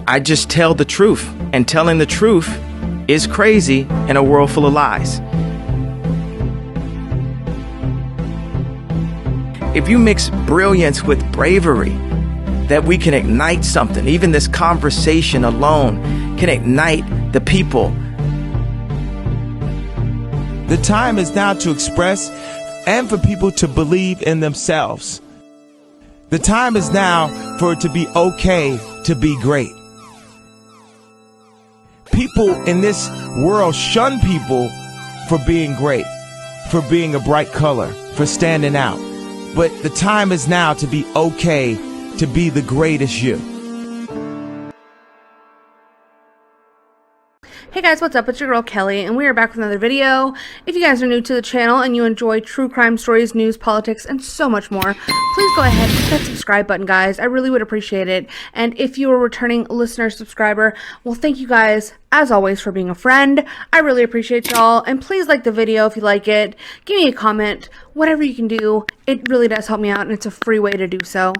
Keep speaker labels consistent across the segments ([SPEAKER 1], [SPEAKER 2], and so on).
[SPEAKER 1] I just tell the truth, and telling the truth is crazy in a world full of lies. If you mix brilliance with bravery, that we can ignite something. Even this conversation alone can ignite the people.
[SPEAKER 2] The time is now to express and for people to believe in themselves. The time is now for it to be okay to be great. People in this world shun people for being great, for being a bright color, for standing out. But the time is now to be okay to be the greatest you.
[SPEAKER 3] Hey guys, what's up? It's your girl Kelly, and we are back with another video. If you guys are new to the channel and you enjoy true crime stories, news, politics, and so much more, please go ahead and hit that subscribe button, guys. I really would appreciate it. And if you are a returning listener, subscriber, well, thank you guys, as always, for being a friend. I really appreciate y'all, and please like the video if you like it. Give me a comment, whatever you can do. It really does help me out, and it's a free way to do so.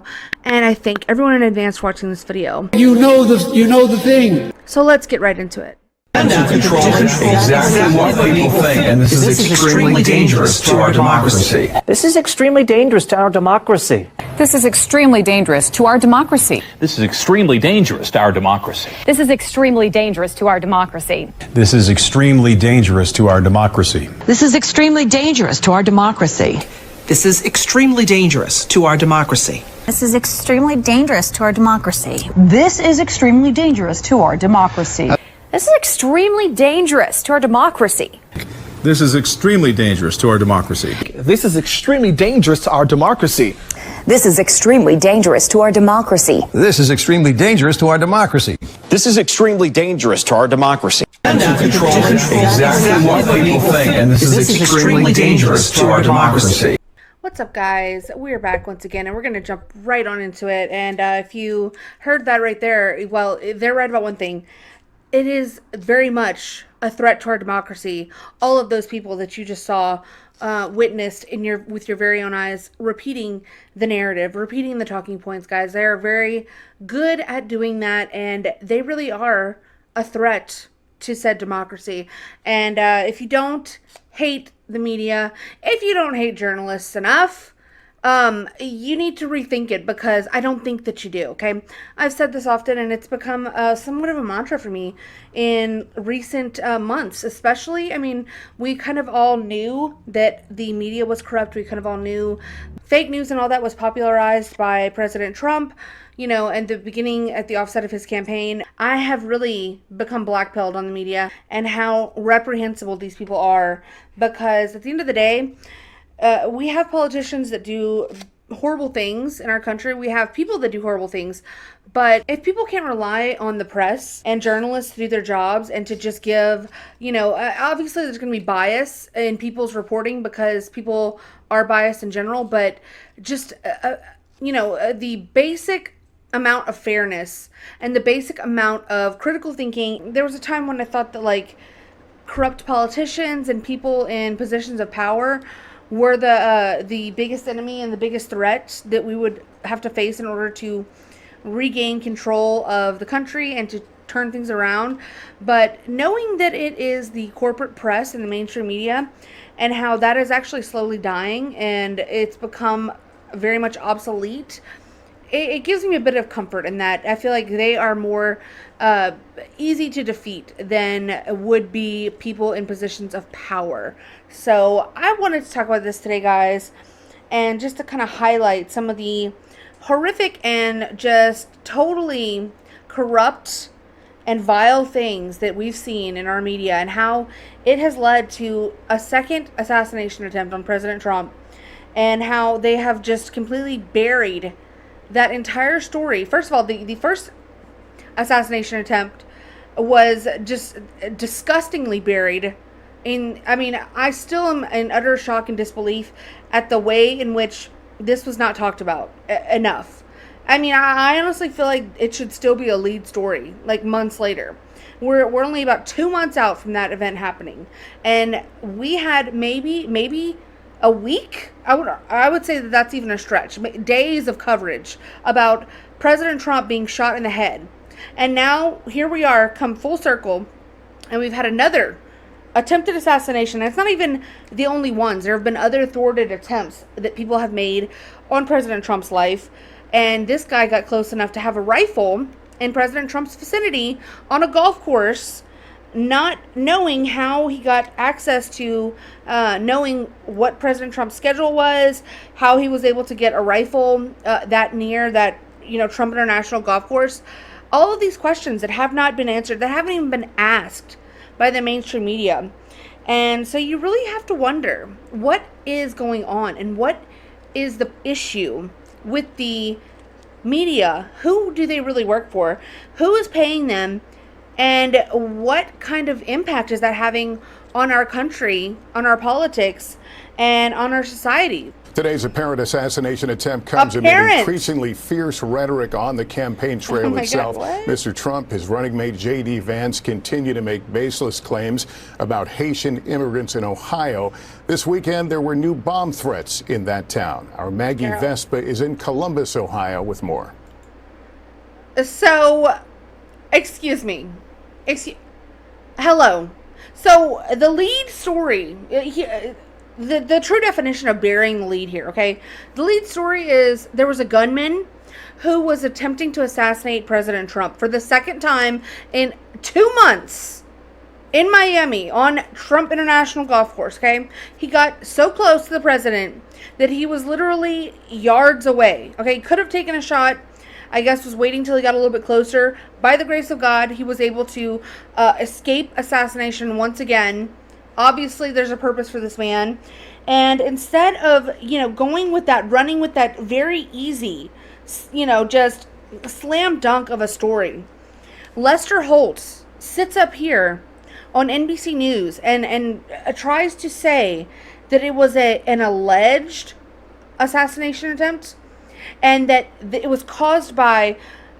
[SPEAKER 3] And I thank everyone in advance for watching this video.
[SPEAKER 4] You know the thing.
[SPEAKER 3] So let's get right into it.
[SPEAKER 5] Controlling exactly what people think, and this is extremely dangerous to our democracy.
[SPEAKER 6] This is extremely dangerous to our democracy.
[SPEAKER 7] This is extremely dangerous to our democracy.
[SPEAKER 8] This is extremely dangerous to our democracy.
[SPEAKER 7] This is extremely dangerous to our democracy.
[SPEAKER 9] This is extremely dangerous to our democracy.
[SPEAKER 10] This is extremely dangerous to our democracy.
[SPEAKER 11] This is extremely dangerous to our democracy.
[SPEAKER 12] This is extremely dangerous to our democracy.
[SPEAKER 13] This is extremely dangerous to our democracy.
[SPEAKER 14] This is extremely dangerous to our democracy.
[SPEAKER 9] This is extremely dangerous to our democracy.
[SPEAKER 15] This is extremely dangerous to our democracy.
[SPEAKER 16] This is extremely dangerous to our democracy.
[SPEAKER 17] This is extremely dangerous to our democracy.
[SPEAKER 18] This is extremely dangerous to our democracy.
[SPEAKER 5] Controlling exactly what people think, and this is extremely dangerous to our democracy.
[SPEAKER 3] What's up, guys? We're back once again, and we're going to jump right on into it. And if you heard that right there, well, they're right about one thing. It is very much a threat to our democracy. All of those people that you just saw, witnessed with your very own eyes, repeating the narrative, repeating the talking points, guys. They are very good at doing that, and they really are a threat to said democracy. And if you don't hate the media, if you don't hate journalists enough, you need to rethink it, because I don't think that you do, okay? I've said this often, and it's become somewhat of a mantra for me in recent months, especially. I mean, we kind of all knew that the media was corrupt. We kind of all knew fake news and all that was popularized by President Trump, you know, at the beginning, at the offset of his campaign. I have really become blackpilled on the media and how reprehensible these people are, because at the end of the day, we have politicians that do horrible things in our country. We have people that do horrible things. But if people can't rely on the press and journalists to do their jobs and to just give, you know, obviously there's going to be bias in people's reporting, because people are biased in general, but just, you know, the basic amount of fairness and the basic amount of critical thinking. There was a time when I thought that, like, corrupt politicians and people in positions of power were the biggest enemy and the biggest threat that we would have to face in order to regain control of the country and to turn things around. But knowing that it is the corporate press and the mainstream media, and how that is actually slowly dying and it's become very much obsolete, it gives me a bit of comfort in that. I feel like they are more easy to defeat than would be people in positions of power. So I wanted to talk about this today, guys, and just to kind of highlight some of the horrific and just totally corrupt and vile things that we've seen in our media, and how it has led to a second assassination attempt on President Trump, and how they have just completely buried that entire story. First of all, the first assassination attempt was just disgustingly buried in, I mean, I still am in utter shock and disbelief at the way in which this was not talked about enough. I mean, I honestly feel like it should still be a lead story, like months later. We're only about 2 months out from that event happening, and we had maybe a week. I would say that that's even a stretch. Days of coverage about President Trump being shot in the head. And now here we are, come full circle, and we've had another attempted assassination. It's not even the only ones. There have been other thwarted attempts that people have made on President Trump's life. And this guy got close enough to have a rifle in President Trump's vicinity on a golf course, not knowing how he got access to knowing what President Trump's schedule was, how he was able to get a rifle that near that, Trump International golf course. All of these questions that have not been answered, that haven't even been asked by the mainstream media. And so you really have to wonder what is going on and what is the issue with the media. Who do they really work for? Who is paying them? And what kind of impact is that having on our country, on our politics, and on our society?
[SPEAKER 19] Today's apparent assassination attempt comes amid increasingly fierce rhetoric on the campaign trail itself. Mr. Trump, his running mate J.D. Vance continue to make baseless claims about Haitian immigrants in Ohio. This weekend, there were new bomb threats in that town. Our Maggie Vespa is in Columbus, Ohio, with more.
[SPEAKER 3] So, hello. So, the lead story, the true definition of burying the lead here, okay? The lead story is there was a gunman who was attempting to assassinate President Trump for the second time in 2 months in Miami on Trump International Golf Course, okay? He got so close to the president that he was literally yards away, okay? Could have taken a shot. I guess was waiting till he got a little bit closer. By the grace of God, he was able to escape assassination once again. Obviously, there's a purpose for this man. And instead of, going with that, running with that very easy, just slam dunk of a story, Lester Holt sits up here on NBC News and tries to say that it was an alleged assassination attempt and that it was caused by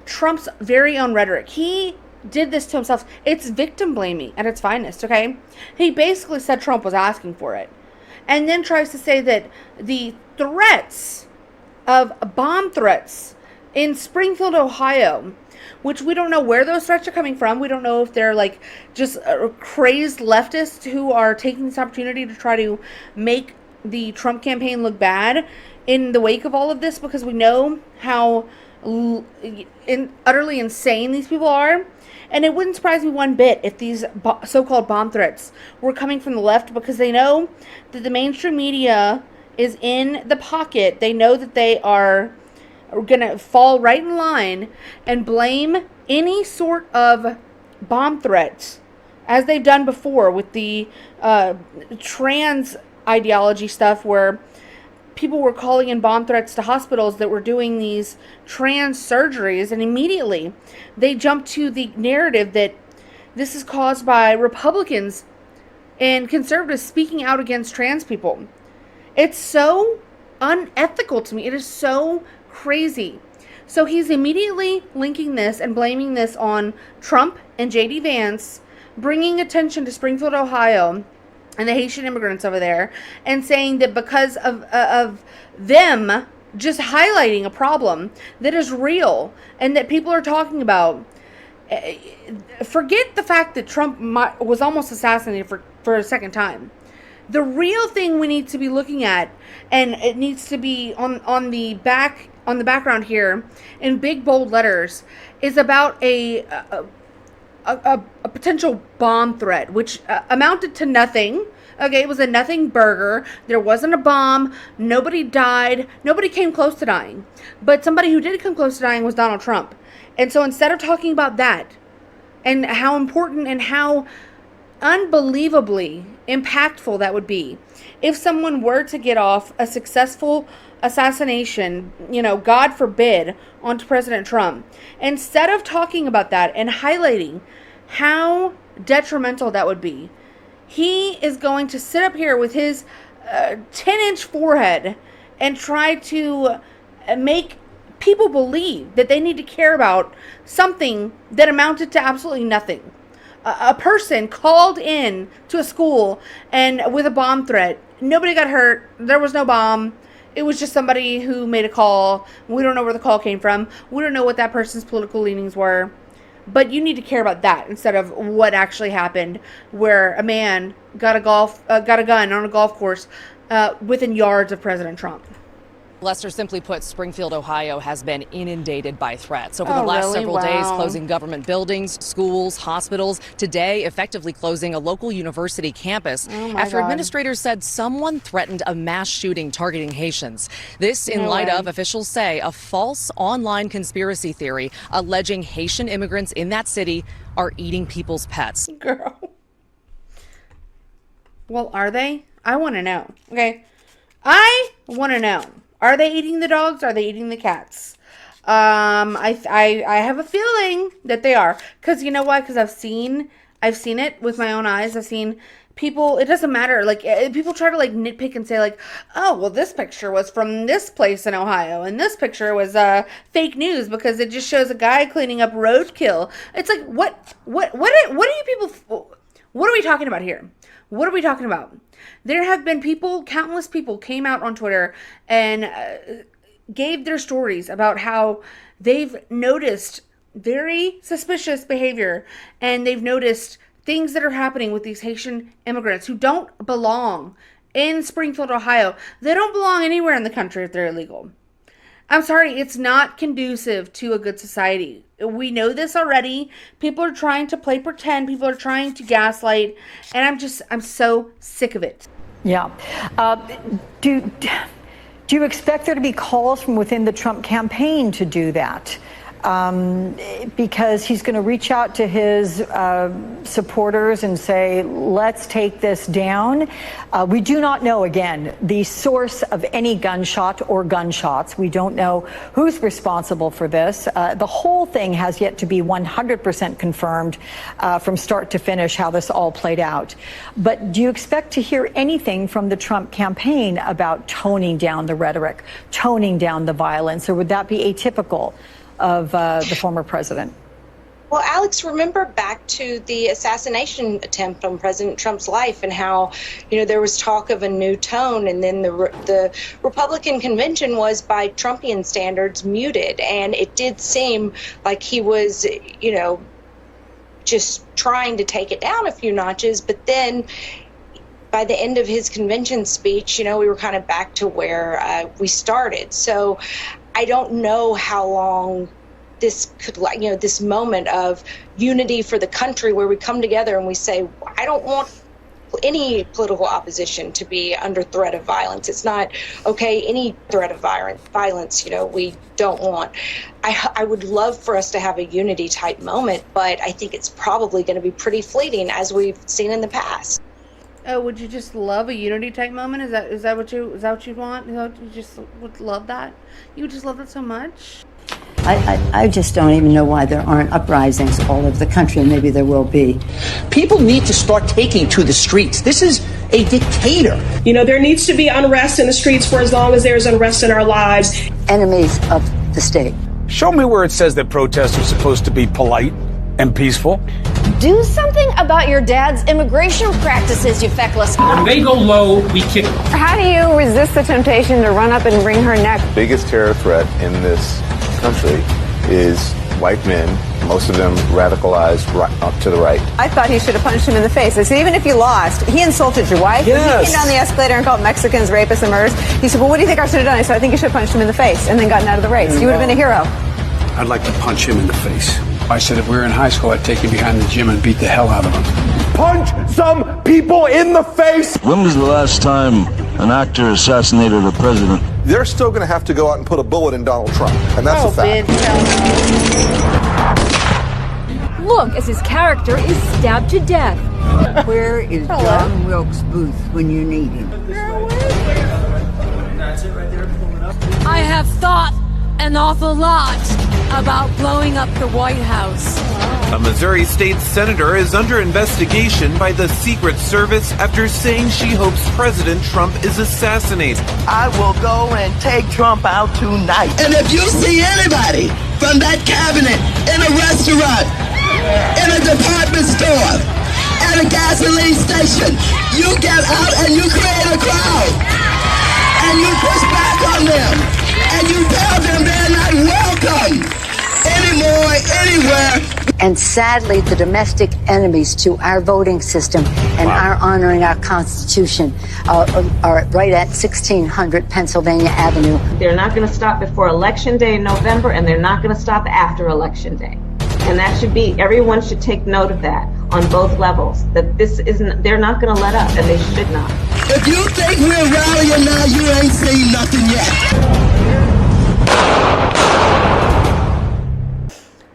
[SPEAKER 3] Trump's very own rhetoric. He did this to himself. It's victim blaming at its finest, okay? He basically said Trump was asking for it. And then tries to say that the threats of bomb threats in Springfield, Ohio, which we don't know where those threats are coming from. We don't know if they're like just crazed leftists who are taking this opportunity to try to make the Trump campaign look bad in the wake of all of this, because we know how utterly insane these people are. And it wouldn't surprise me one bit if these so-called bomb threats were coming from the left, because they know that the mainstream media is in the pocket. They know that they are going to fall right in line and blame any sort of bomb threats, as they've done before with the trans ideology stuff, where people were calling in bomb threats to hospitals that were doing these trans surgeries, and immediately they jumped to the narrative that this is caused by Republicans and conservatives speaking out against trans people. It's so unethical to me. It is so crazy. So he's immediately linking this and blaming this on Trump and J.D. Vance, bringing attention to Springfield, Ohio, and the Haitian immigrants over there, and saying that because of them just highlighting a problem that is real and that people are talking about. Forget the fact that Trump was almost assassinated for a second time. The real thing we need to be looking at, and it needs to be on the background here in big bold letters, is about a potential bomb threat, which amounted to nothing. Okay, it was a nothing burger. There wasn't a bomb. Nobody died. Nobody came close to dying. But somebody who did come close to dying was Donald Trump. And so instead of talking about that and how important and how unbelievably impactful that would be if someone were to get off a successful assassination, God forbid, onto President Trump, instead of talking about that and highlighting how detrimental that would be, he is going to sit up here with his 10-inch forehead and try to make people believe that they need to care about something that amounted to absolutely nothing. A person called in to a school and with a bomb threat. Nobody got hurt. There was no bomb. It was just somebody who made a call. We don't know where the call came from. We don't know what that person's political leanings were. But you need to care about that instead of what actually happened, where a man got a gun on a golf course within yards of President Trump.
[SPEAKER 20] Lester, simply put, Springfield, Ohio has been inundated by threats over the last several days, closing government buildings, schools, hospitals. Today, effectively closing a local university campus after administrators said someone threatened a mass shooting targeting Haitians. This in light of, officials say, a false online conspiracy theory alleging Haitian immigrants in that city are eating people's pets.
[SPEAKER 3] Girl. Well, are they? I want to know. Okay. I want to know. Are they eating the dogs? Are they eating the cats? I have a feeling that they are. Because you know why? Because I've seen it with my own eyes. I've seen people, it doesn't matter. Like, people try to, like, nitpick and say, like, oh, well, this picture was from this place in Ohio. And this picture was fake news because it just shows a guy cleaning up roadkill. It's like, what are you people, what are we talking about here? What are we talking about? There have been people, countless people came out on Twitter and gave their stories about how they've noticed very suspicious behavior and they've noticed things that are happening with these Haitian immigrants who don't belong in Springfield, Ohio. They don't belong anywhere in the country if they're illegal. I'm sorry, it's not conducive to a good society. We know this already. People are trying to play pretend. People are trying to gaslight. And I'm so sick of it.
[SPEAKER 21] Yeah. Do you expect there to be calls from within the Trump campaign to do that? Because he's going to reach out to his supporters and say, let's take this down. We do not know, again, the source of any gunshot or gunshots. We don't know who's responsible for this. The whole thing has yet to be 100% confirmed from start to finish how this all played out. But do you expect to hear anything from the Trump campaign about toning down the rhetoric, toning down the violence, or would that be atypical of the former president?
[SPEAKER 22] Well, Alex, remember back to the assassination attempt on President Trump's life and how, there was talk of a new tone, and then the Republican convention was, by Trumpian standards, muted, and it did seem like he was, just trying to take it down a few notches, but then by the end of his convention speech, we were kind of back to where we started. So I don't know how long this could, this moment of unity for the country where we come together and we say, I don't want any political opposition to be under threat of violence. It's not okay, any threat of violence, we don't want. I would love for us to have a unity type moment, but I think it's probably going to be pretty fleeting, as we've seen in the past.
[SPEAKER 3] Oh, would you just love a unity type moment? Is that what you want? You just would love that? You would just love that so much?
[SPEAKER 23] I just don't even know why there aren't uprisings all over the country, and maybe there will be.
[SPEAKER 11] People need to start taking to the streets. This is a dictator.
[SPEAKER 24] There needs to be unrest in the streets for as long as there's unrest in our lives.
[SPEAKER 23] Enemies of the state.
[SPEAKER 25] Show me where it says that protests are supposed to be polite and peaceful.
[SPEAKER 14] Do something about your dad's immigration practices, you feckless.
[SPEAKER 26] When they go low, we kick them.
[SPEAKER 27] How do you resist the temptation to run up and wring her neck?
[SPEAKER 28] The biggest terror threat in this country is white men, most of them radicalized up to the right.
[SPEAKER 27] I thought he should have punched him in the face. I said, even if you lost, he insulted your wife.
[SPEAKER 25] Yes.
[SPEAKER 27] He came down the escalator and called Mexicans rapists and murderers. He said, well, what do you think I should have done? I said, I think you should have punched him in the face and then gotten out of the race. You would have been a hero.
[SPEAKER 26] I'd like to punch him in the face. I said if we were in high school, I'd take him behind the gym and beat the hell out of him.
[SPEAKER 29] Punch some people in the face!
[SPEAKER 30] When was the last time an actor assassinated a president?
[SPEAKER 29] They're still going to have to go out and put a bullet in Donald Trump, and that's a fact.
[SPEAKER 14] Look, as his character is stabbed to death.
[SPEAKER 23] Where is John Wilkes Booth when you need him?
[SPEAKER 14] I have thought an awful lot about blowing up the White House.
[SPEAKER 31] A Missouri state senator is under investigation by the Secret Service after saying she hopes President Trump is assassinated.
[SPEAKER 32] I will go and take Trump out tonight. And if you see anybody from that cabinet in a restaurant, in a department store, at a gasoline station, you get out and you create a crowd. And you push back on them. And you tell them they're not welcome. anymore, anywhere.
[SPEAKER 23] And sadly, the domestic enemies to our voting system and our honoring our Constitution are right at 1600 Pennsylvania Avenue.
[SPEAKER 1] They're not going to stop before Election Day in November, and they're not going to stop after Election Day. And that should be, everyone should take note of that on both levels, that this isn't, they're not going to let up, and they should not.
[SPEAKER 32] If you think we're rallying now, you ain't seen nothing yet.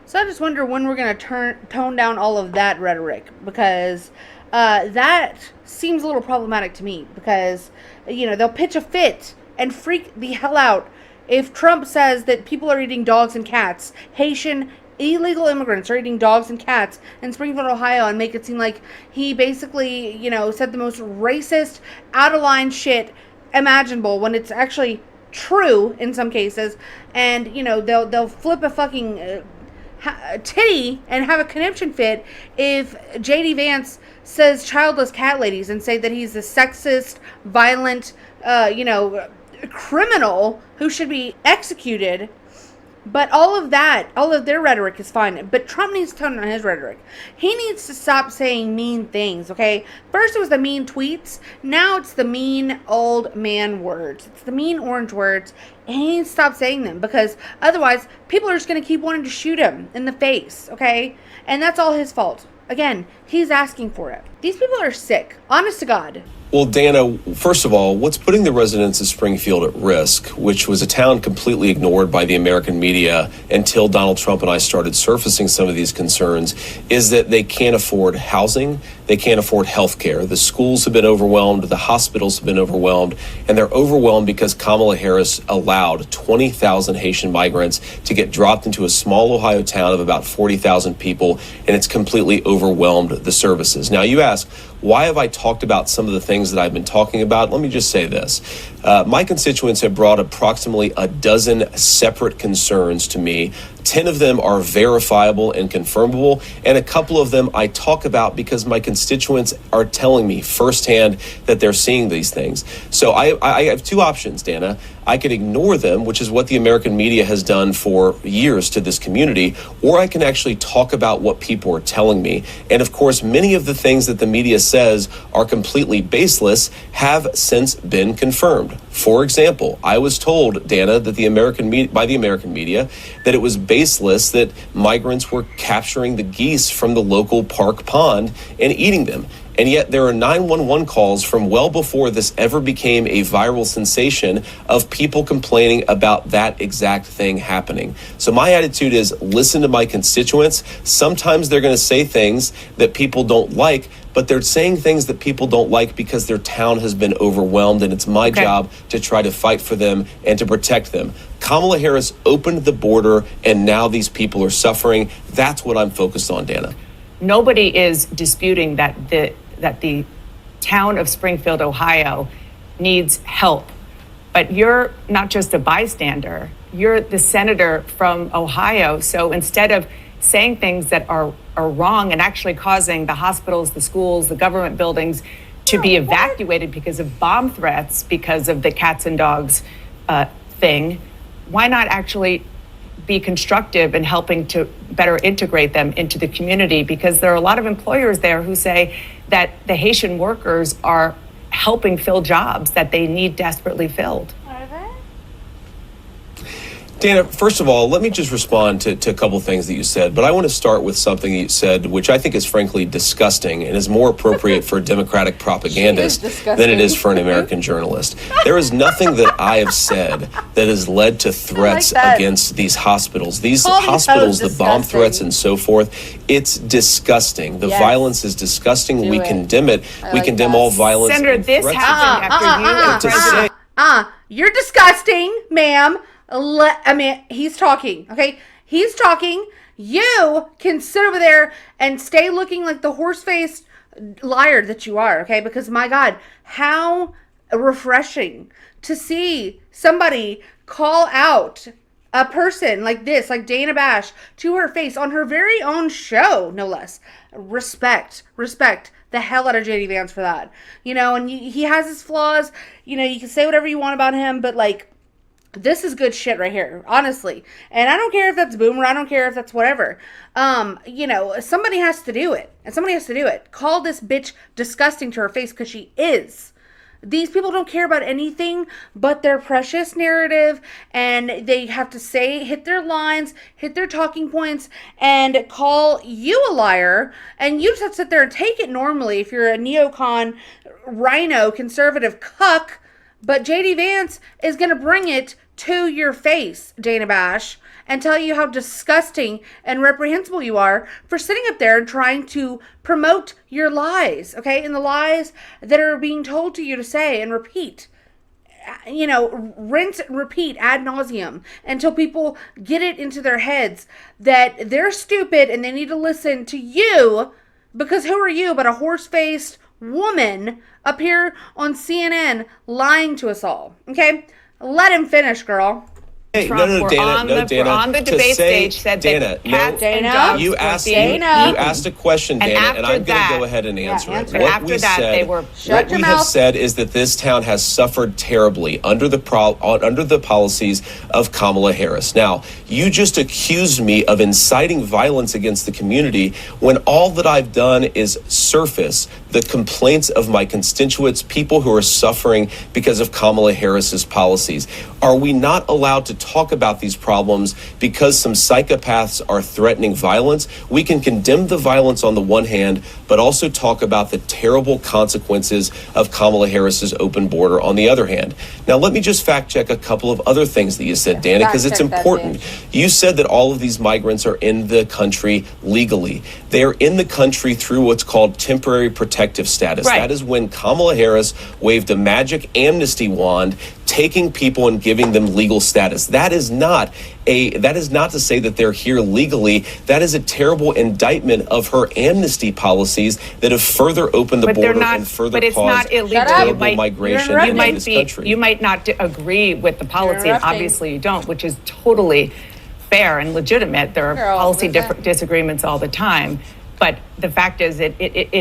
[SPEAKER 3] So I just wonder when we're going to tone down all of that rhetoric, because that seems a little problematic to me, because, you know, they'll pitch a fit and freak the hell out if Trump says that people are eating dogs and cats. Haitian illegal immigrants are eating dogs and cats in Springfield, Ohio, and make it seem like he basically, you know, said the most racist, out of line shit imaginable, when it's actually true in some cases. And, you know, they'll flip a fucking titty and have a conniption fit if JD Vance says childless cat ladies and say that he's a sexist, violent, you know, criminal who should be executed. But all of their rhetoric is fine. But Trump needs to tone down his rhetoric. He needs to stop saying mean things, okay? First it was the mean tweets. Now it's the mean old man words. It's the mean orange words. And he needs to stop saying them, because otherwise people are just going to keep wanting to shoot him in the face, okay? And that's all his fault. Again, he's asking for it. These people are sick. Honest to God.
[SPEAKER 2] Well, Dana, first of all, what's putting the residents of Springfield at risk, which was a town completely ignored by the American media until Donald Trump and I started surfacing some of these concerns, is that they can't afford housing, they can't afford health care. The schools have been overwhelmed, the hospitals have been overwhelmed, and they're overwhelmed because Kamala Harris allowed 20,000 Haitian migrants to get dropped into a small Ohio town of about 40,000 people, and it's completely overwhelmed the services. Now, you ask, why have I talked about some of the things that I've been talking about? Let me just say this. My constituents have brought approximately a dozen separate concerns to me. 10 of them are verifiable and confirmable, and a couple of them I talk about because my constituents are telling me firsthand that they're seeing these things. So I have two options, Dana. I can ignore them, which is what the American media has done for years to this community, or I can actually talk about what people are telling me. And of course, many of the things that the media says are completely baseless have since been confirmed. For example, I was told, Dana, that by the American media that it was baseless that migrants were capturing the geese from the local park pond and eating them. And yet there are 911 calls from well before this ever became a viral sensation of people complaining about that exact thing happening. So my attitude is listen to my constituents. Sometimes they're going to say things that people don't like, but they're saying things that people don't like because their town has been overwhelmed, and it's my job to try to fight for them and to protect them. Kamala Harris opened the border, and now these people are suffering. That's what I'm focused on, Dana.
[SPEAKER 4] Nobody is disputing that the town of Springfield, Ohio needs help. But you're not just a bystander, you're the senator from Ohio. So instead of saying things that are wrong and actually causing the hospitals, the schools, the government buildings to be evacuated because of bomb threats, because of the cats and dogs thing, why not actually be constructive in helping to better integrate them into the community? Because there are a lot of employers there who say that the Haitian workers are helping fill jobs that they need desperately filled.
[SPEAKER 2] Dana, first of all, let me just respond to a couple things that you said, but I want to start with something you said, which I think is frankly disgusting and is more appropriate for a Democratic propagandist than it is for an American journalist. There is nothing that I have said that has led to threats against these hospitals. These hospitals, the bomb threats and so forth, it's disgusting. The violence is disgusting. We condemn it. We condemn all violence.
[SPEAKER 4] Senator, this happened after you.
[SPEAKER 3] You're disgusting, ma'am. I mean, he's talking, okay? He's talking. You can sit over there and stay looking like the horse-faced liar that you are, okay? Because, my God, how refreshing to see somebody call out a person like this, like Dana Bash, to her face on her very own show, no less. Respect the hell out of JD Vance for that. You know, and he has his flaws. You know, you can say whatever you want about him, but, like, This is good shit right here, honestly. And I don't care if that's boomer, I don't care if that's whatever. Somebody has to do it. And somebody has to do it. Call this bitch disgusting to her face, because she is. These people don't care about anything but their precious narrative, and they have to hit their lines, hit their talking points, and call you a liar, and you just have to sit there and take it normally if you're a neocon, rhino, conservative cuck. But JD Vance is going to bring it to your face, Dana Bash, and tell you how disgusting and reprehensible you are for sitting up there and trying to promote your lies, okay? And the lies that are being told to you to say and repeat. Rinse and repeat ad nauseum until people get it into their heads that they're stupid and they need to listen to you, because who are you but a horse-faced woman up here on CNN lying to us all, okay? Let him finish, girl.
[SPEAKER 2] Hey,
[SPEAKER 4] Trump
[SPEAKER 2] no, Dana,
[SPEAKER 4] Dana, on the debate stage said that cats and dogs
[SPEAKER 2] you asked a question, Dana, and I'm going to go ahead and answer it. What we have said is that this town has suffered terribly under the policies of Kamala Harris. Now, you just accused me of inciting violence against the community when all that I've done is surface the complaints of my constituents, people who are suffering because of Kamala Harris's policies. Are we not allowed to talk about these problems because some psychopaths are threatening violence? We can condemn the violence on the one hand, but also talk about the terrible consequences of Kamala Harris's open border on the other hand. Now, let me just fact check a couple of other things that you said, Dana, because it's important. You said that all of these migrants are in the country legally. They are in the country through what's called temporary protective status.
[SPEAKER 4] Right.
[SPEAKER 2] That is when Kamala Harris waved a magic amnesty wand, taking people and giving them legal status. That is not to say that they're here legally. That is a terrible indictment of her amnesty policies that have further opened the border and further caused terrible migration in this country.
[SPEAKER 4] You might not agree with the policy, and obviously you don't, which is totally fair and legitimate. There are policy disagreements all the time. But the fact is, it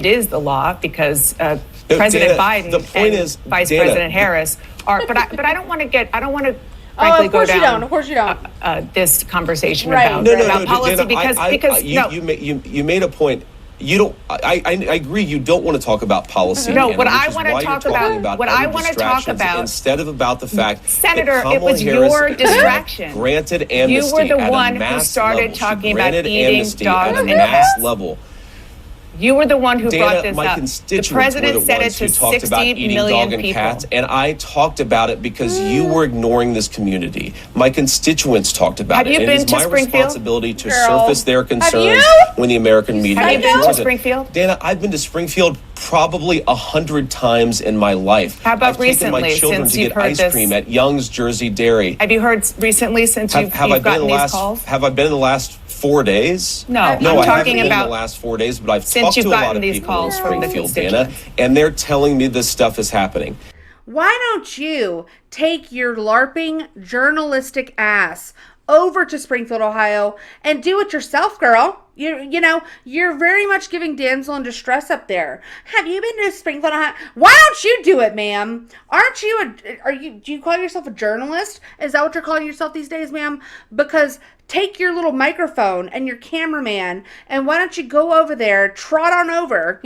[SPEAKER 4] is the law, because President Biden and Vice President Harris are. But I don't want to frankly go down.
[SPEAKER 3] Of course you don't.
[SPEAKER 4] This conversation
[SPEAKER 2] about
[SPEAKER 4] policy,
[SPEAKER 2] Dana, because you made a point. You don't. I agree. You don't want to talk about policy.
[SPEAKER 4] No, what I want to talk about.
[SPEAKER 2] Instead of about the fact,
[SPEAKER 4] Senator,
[SPEAKER 2] that
[SPEAKER 4] it was your distraction.
[SPEAKER 2] Granted amnesty.
[SPEAKER 4] You were the one who started talking about eating dogs and cats.
[SPEAKER 2] Level.
[SPEAKER 4] You were the one who brought this
[SPEAKER 2] my
[SPEAKER 4] up.
[SPEAKER 2] Constituents
[SPEAKER 4] the president
[SPEAKER 2] were the
[SPEAKER 4] said
[SPEAKER 2] ones
[SPEAKER 4] it to
[SPEAKER 2] who talked
[SPEAKER 4] 60
[SPEAKER 2] about eating
[SPEAKER 4] million
[SPEAKER 2] dog and
[SPEAKER 4] people.
[SPEAKER 2] cats, and I talked about it because you were ignoring this community. My constituents talked about it.
[SPEAKER 4] Have you been to Springfield?
[SPEAKER 2] It is my responsibility to surface their concerns when the American media.
[SPEAKER 4] Have you been to Springfield?
[SPEAKER 2] Dana, I've been to Springfield probably 100 times in my life.
[SPEAKER 4] How about
[SPEAKER 2] I've taken my children to get ice cream at Young's Jersey Dairy.
[SPEAKER 4] Have you heard recently since you've gotten these calls?
[SPEAKER 2] Have I been in the last 4 days?
[SPEAKER 4] No,
[SPEAKER 2] I haven't
[SPEAKER 4] talking
[SPEAKER 2] been
[SPEAKER 4] about
[SPEAKER 2] in the last 4 days, but I've talked to a lot of people in Springfield, Dana, and they're telling me this stuff is happening.
[SPEAKER 3] Why don't you take your LARPing journalistic ass over to Springfield, Ohio, and do it yourself, girl? You're very much giving damsel in distress up there. Have you been to Springfield, Ohio? Why don't you do it, ma'am? Do you call yourself a journalist? Is that what you're calling yourself these days, ma'am? Because take your little microphone and your cameraman, and why don't you go over there, trot on over,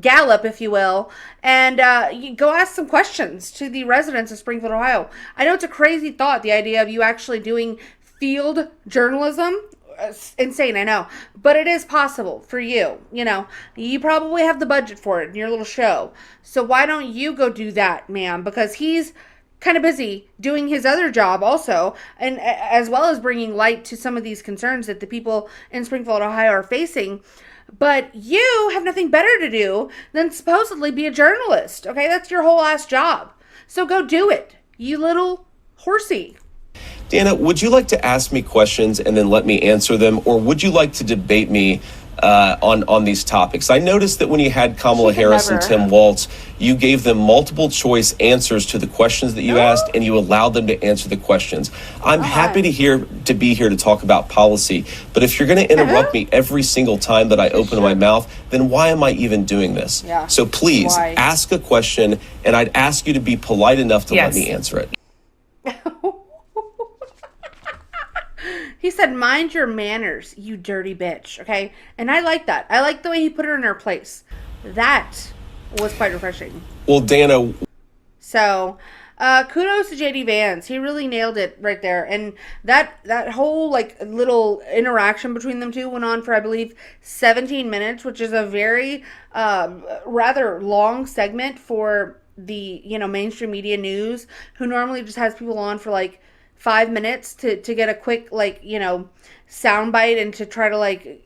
[SPEAKER 3] gallop, if you will, and you go ask some questions to the residents of Springfield, Ohio. I know it's a crazy thought, the idea of you actually doing field journalism. Insane, I know, but it is possible for you. You probably have the budget for it in your little show. So why don't you go do that, ma'am? Because he's kind of busy doing his other job also, and as well as bringing light to some of these concerns that the people in Springfield, Ohio are facing. But you have nothing better to do than supposedly be a journalist. Okay, that's your whole ass job. So go do it, you little horsey.
[SPEAKER 2] Dana, would you like to ask me questions and then let me answer them, or would you like to debate me on these topics? I noticed that when you had Kamala Harris and Tim Walz, you gave them multiple choice answers to the questions that you asked, and you allowed them to answer the questions. I'm happy to be here to talk about policy, but if you're going to interrupt me every single time that I open my mouth, then why am I even doing this?
[SPEAKER 3] Yeah.
[SPEAKER 2] So please ask a question, and I'd ask you to be polite enough to let me answer it.
[SPEAKER 3] He said, "Mind your manners, you dirty bitch." Okay, and I like that. I like the way he put her in her place. That was quite refreshing.
[SPEAKER 2] Well, Dana.
[SPEAKER 3] So, kudos to JD Vance. He really nailed it right there. And that whole like little interaction between them two went on for, I believe, 17 minutes, which is a very rather long segment for the, mainstream media news, who normally just has people on for like 5 minutes to get a quick soundbite and to try to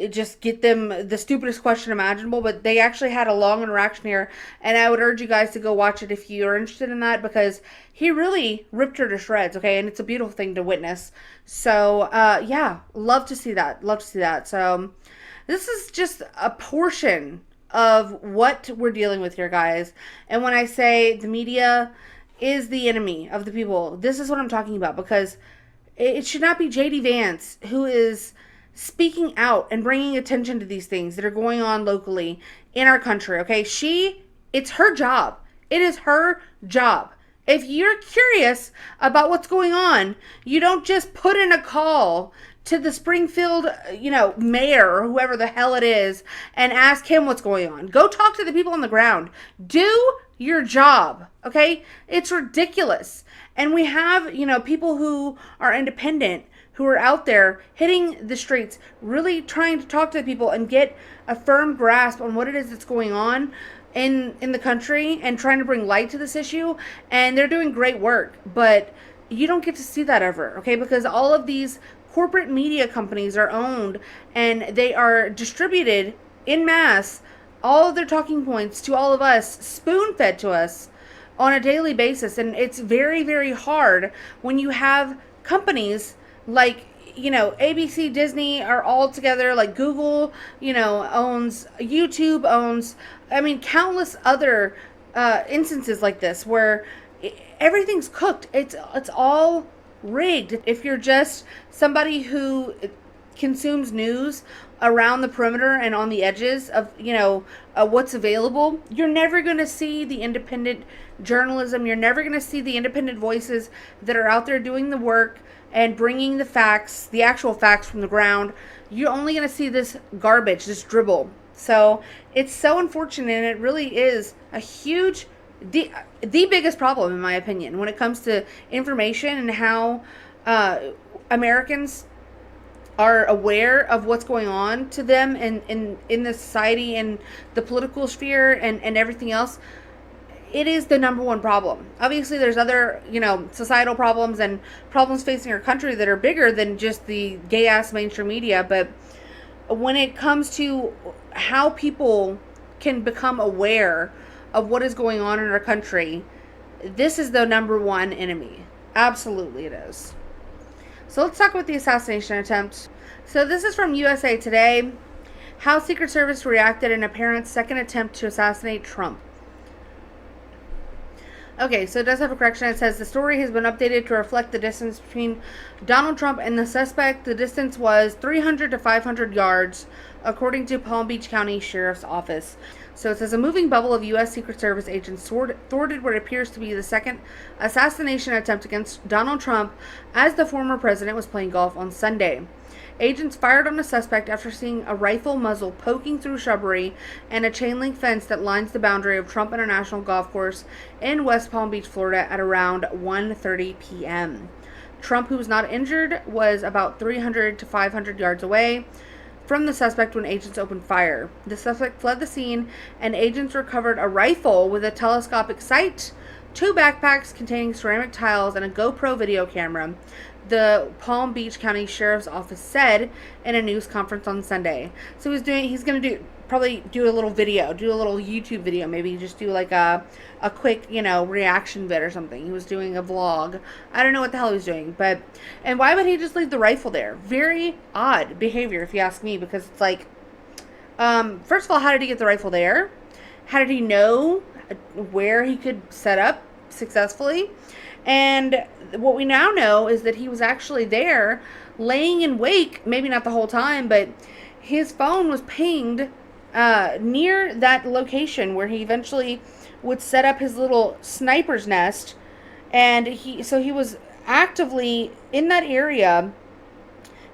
[SPEAKER 3] just get them the stupidest question imaginable. But they actually had a long interaction here, and I would urge you guys to go watch it if you're interested in that, because he really ripped her to shreds. Okay, and it's a beautiful thing to witness. So yeah, love to see that. So this is just a portion of what we're dealing with here, guys. And when I say the media is the enemy of the people, this is what I'm talking about, because it should not be JD Vance who is speaking out and bringing attention to these things that are going on locally in our country. Okay, it's her job. It is her job. If you're curious about what's going on, you don't just put in a call to the Springfield, mayor or whoever the hell it is and ask him what's going on. Go talk to the people on the ground. Do your job. Okay, it's ridiculous. And we have, people who are independent, who are out there hitting the streets, really trying to talk to the people and get a firm grasp on what it is that's going on in the country and trying to bring light to this issue. And they're doing great work, but you don't get to see that ever, okay? Because all of these corporate media companies are owned and they are distributed en masse, all of their talking points to all of us, spoon-fed to us on a daily basis. And it's very, very hard when you have companies like, ABC, Disney are all together, like Google, owns, YouTube owns, countless other instances like this where everything's cooked. It's all rigged. If you're just somebody who consumes news around the perimeter and on the edges of, what's available, you're never going to see the independent journalism. You're never going to see the independent voices that are out there doing the work and bringing the facts, the actual facts from the ground. You're only going to see this garbage, this dribble. So it's so unfortunate, and it really is a huge, the biggest problem, in my opinion, when it comes to information and how Americans are aware of what's going on to them in the society and the political sphere and everything else. It is the number one problem. Obviously, there's other, societal problems and problems facing our country that are bigger than just the gay-ass mainstream media. But when it comes to how people can become aware of what is going on in our country, this is the number one enemy. Absolutely it is. So let's talk about the assassination attempt. So this is from USA Today. How Secret Service reacted in apparent second attempt to assassinate Trump. Okay, so it does have a correction. It says the story has been updated to reflect the distance between Donald Trump and the suspect. The distance was 300 to 500 yards, according to Palm Beach County Sheriff's Office. So it says a moving bubble of U.S. Secret Service agents thwarted what appears to be the second assassination attempt against Donald Trump as the former president was playing golf on Sunday. Agents fired on a suspect after seeing a rifle muzzle poking through shrubbery and a chain link fence that lines the boundary of Trump International Golf Course in West Palm Beach, Florida at around 1:30 p.m. Trump, who was not injured, was about 300 to 500 yards away from the suspect when agents opened fire. The suspect fled the scene, and agents recovered a rifle with a telescopic sight, 2 backpacks containing ceramic tiles, and a GoPro video camera, the Palm Beach County Sheriff's Office said in a news conference on Sunday. So he's going to probably do a little video, do a little YouTube video, maybe just do like a quick, reaction vid or something. He was doing a vlog. I don't know what the hell he was doing, and why would he just leave the rifle there? Very odd behavior, if you ask me, because it's like, first of all, how did he get the rifle there? How did he know where he could set up successfully? And what we now know is that he was actually there laying in wait, maybe not the whole time, but his phone was pinged near that location where he eventually would set up his little sniper's nest. And he was actively in that area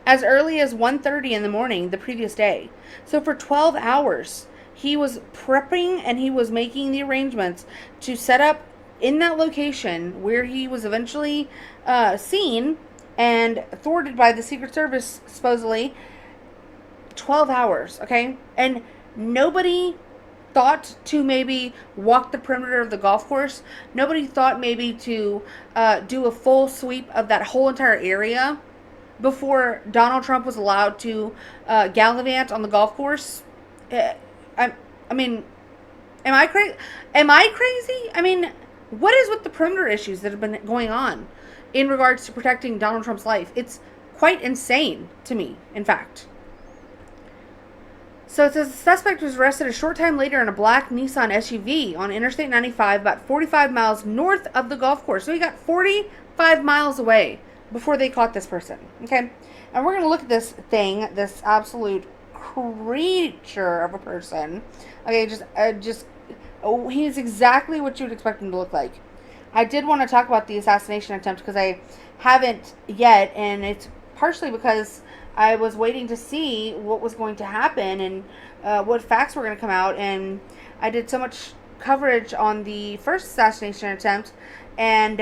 [SPEAKER 3] as early as 1:30 in the morning the previous day. So for 12 hours, he was prepping and he was making the arrangements to set up in that location where he was eventually seen and thwarted by the Secret Service, supposedly. 12 hours, okay? And nobody thought to maybe walk the perimeter of the golf course. Nobody thought maybe to do a full sweep of that whole entire area before Donald Trump was allowed to gallivant on the golf course. I mean, am I crazy? I mean, what is with the perimeter issues that have been going on in regards to protecting Donald Trump's life? It's quite insane to me, in fact. So it says the suspect was arrested a short time later in a black Nissan SUV on Interstate 95, about 45 miles north of the golf course. So he got 45 miles away before they caught this person. Okay, and we're going to look at this thing, this absolute creature of a person. Okay, he's exactly what you would expect him to look like. I did want to talk about the assassination attempt because I haven't yet, and it's partially because I was waiting to see what was going to happen and what facts were going to come out. And I did so much coverage on the first assassination attempt. And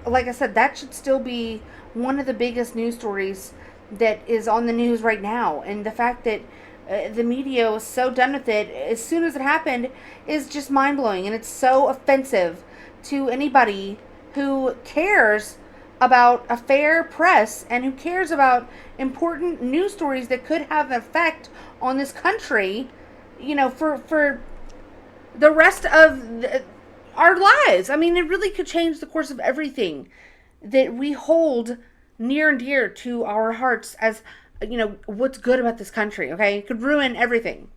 [SPEAKER 3] like I said, that should still be one of the biggest news stories that is on the news right now. And the fact that the media was so done with it as soon as it happened is just mind-blowing. And it's so offensive to anybody who cares about a fair press and who cares about important news stories that could have an effect on this country, you know, for the rest of our lives. I mean, it really could change the course of everything that we hold near and dear to our hearts as, you know, what's good about this country, okay? It could ruin everything.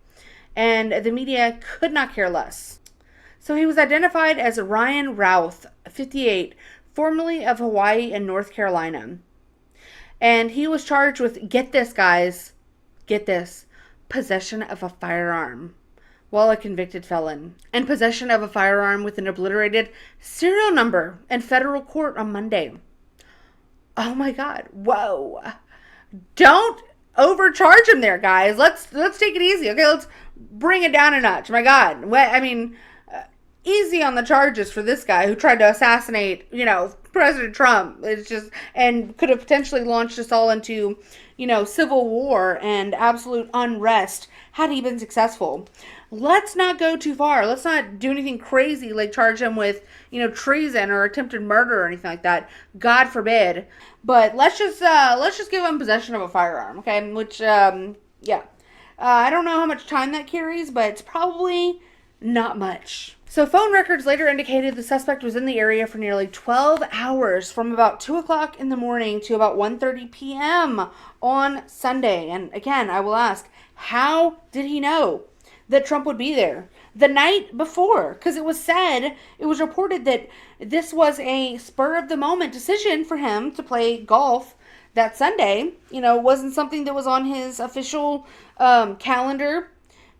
[SPEAKER 3] And the media could not care less. So he was identified as Ryan Routh, 58, formerly of Hawaii and North Carolina. And he was charged with, get this guys, get this, possession of a firearm while a convicted felon, and possession of a firearm with an obliterated serial number in federal court on Monday. Oh my God. Whoa. Don't overcharge him there, guys. Let's take it easy. Okay, let's bring it down a notch. My God. I mean, easy on the charges for this guy who tried to assassinate, you know, President Trump. It's just, and could have potentially launched us all into, you know, civil war and absolute unrest had he been successful. Let's not go too far. Let's not do anything crazy like charge him with, you know, treason or attempted murder or anything like that. God forbid. But let's just give him possession of a firearm, okay? Which, yeah. I don't know how much time that carries, but it's probably not much. So phone records later indicated the suspect was in the area for nearly 12 hours from about 2 o'clock in the morning to about 1:30 p.m. on Sunday. And again, I will ask, how did he know that Trump would be there the night before? Because it was reported that this was a spur of the moment decision for him to play golf that Sunday. You know, it wasn't something that was on his official calendar